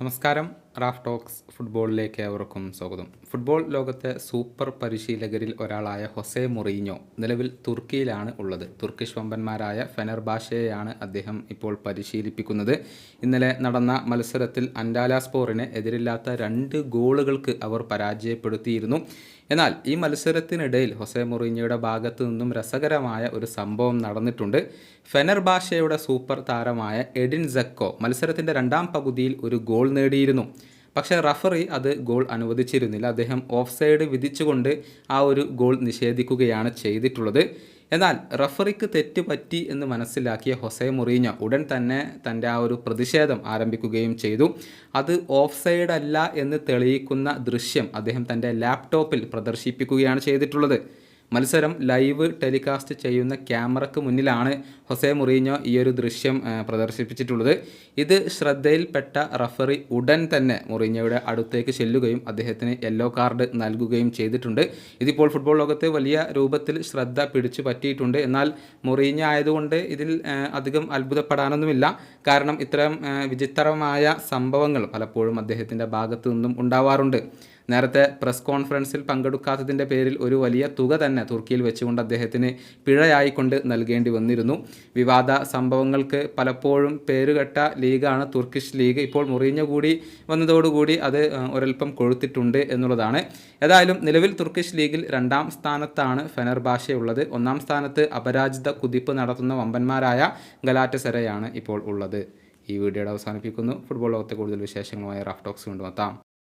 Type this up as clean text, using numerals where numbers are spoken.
നമസ്കാരം. Raf talks ഫുട്ബോളിലേക്ക് ഏവർക്കും സ്വാഗതം. ഫുട്ബോൾ ലോകത്തെ സൂപ്പർ പരിശീലകരിൽ ഒരാളായ ഹൊസെ മൊറീഞ്ഞോ നിലവിൽ തുർക്കിയിലാണ് ഉള്ളത്. തുർക്കിഷ് വമ്പന്മാരായ ഫെനർബാഷയെയാണ് അദ്ദേഹം ഇപ്പോൾ പരിശീലിപ്പിക്കുന്നത്. ഇന്നലെ നടന്ന മത്സരത്തിൽ അന്റാലാസ്പോറിനെ എതിരില്ലാത്ത 2 ഗോളുകൾക്ക് അവർ പരാജയപ്പെടുത്തിയിരുന്നു. എന്നാൽ ഈ മത്സരത്തിനിടയിൽ ഹൊസെ മൊറീഞ്ഞോയുടെ ഭാഗത്തു നിന്നും രസകരമായ ഒരു സംഭവം നടന്നിട്ടുണ്ട്. ഫെനർബാഷയുടെ സൂപ്പർ താരമായ എഡിൻ സെക്കോ മത്സരത്തിൻ്റെ 2ാം പകുതിയിൽ ഒരു ഗോൾ നേടിയിരുന്നു. പക്ഷേ റഫറി അത് ഗോൾ അനുവദിച്ചിരുന്നില്ല. അദ്ദേഹം ഓഫ് സൈഡ് വിധിച്ചുകൊണ്ട് ആ ഒരു ഗോൾ നിഷേധിക്കുകയാണ് ചെയ്തിട്ടുള്ളത്. എന്നാൽ റഫറിക്ക് തെറ്റ് പറ്റി എന്ന് മനസ്സിലാക്കിയ ഹൊസെ മൊറീഞ്ഞോ ഉടൻ തന്നെ തൻ്റെ ആ ഒരു പ്രതിഷേധം ആരംഭിക്കുകയും ചെയ്തു. അത് ഓഫ് സൈഡ് അല്ല എന്ന് തെളിയിക്കുന്ന ദൃശ്യം അദ്ദേഹം തൻ്റെ ലാപ്ടോപ്പിൽ പ്രദർശിപ്പിക്കുകയാണ് ചെയ്തിട്ടുള്ളത്. മത്സരം ലൈവ് ടെലികാസ്റ്റ് ചെയ്യുന്ന ക്യാമറയ്ക്ക് മുന്നിലാണ് ഹൊസെ മൊറീഞ്ഞോ ഈ ഒരു ദൃശ്യം പ്രദർശിപ്പിച്ചിട്ടുള്ളത്. ഇത് ശ്രദ്ധയിൽപ്പെട്ട റഫറി ഉടൻ തന്നെ മൊറീഞ്ഞോയുടെ അടുത്തേക്ക് ചെല്ലുകയും അദ്ദേഹത്തിന് യെല്ലോ കാർഡ് നൽകുകയും ചെയ്തിട്ടുണ്ട്. ഇതിപ്പോൾ ഫുട്ബോൾ ലോകത്ത് വലിയ രൂപത്തിൽ ശ്രദ്ധ പിടിച്ചു പറ്റിയിട്ടുണ്ട്. എന്നാൽ മൊറീഞ്ഞോ ആയതുകൊണ്ട് ഇതിൽ അധികം അത്ഭുതപ്പെടാനൊന്നുമില്ല. കാരണം ഇത്തരം വിചിത്രമായ സംഭവങ്ങൾ പലപ്പോഴും അദ്ദേഹത്തിൻ്റെ ഭാഗത്തു നിന്നും ഉണ്ടാവാറുണ്ട്. നേരത്തെ പ്രസ് കോൺഫറൻസിൽ പങ്കെടുക്കാത്തതിൻ്റെ പേരിൽ ഒരു വലിയ തുക തന്നെ തുർക്കിയിൽ വെച്ചുകൊണ്ട് അദ്ദേഹത്തിന് പിഴയായിക്കൊണ്ട് നൽകേണ്ടി വന്നിരുന്നു. വിവാദ സംഭവങ്ങൾക്ക് പലപ്പോഴും പേരുകെട്ട ലീഗാണ് തുർക്കിഷ് ലീഗ്. ഇപ്പോൾ മൊറീഞ്ഞോ കൂടി വന്നതോടുകൂടി അത് ഒരൽപ്പം കൊഴുത്തിട്ടുണ്ട് എന്നുള്ളതാണ്. ഏതായാലും നിലവിൽ തുർക്കിഷ് ലീഗിൽ 2ാം സ്ഥാനത്താണ് ഫെനർബാഷെ ഉള്ളത്. 1ാം സ്ഥാനത്ത് അപരാജിത കുതിപ്പ് നടത്തുന്ന വമ്പന്മാരായ ഗലാറ്റസരയാണ് ഇപ്പോൾ ഉള്ളത്. ഈ വീഡിയോയുടെ അവസാനിപ്പിക്കുന്നു. ഫുട്ബോൾ ലോകത്തെ കൂടുതൽ വിശേഷങ്ങളുമായി റാഫ് ടോക്സ് കൊണ്ടുവെത്താം.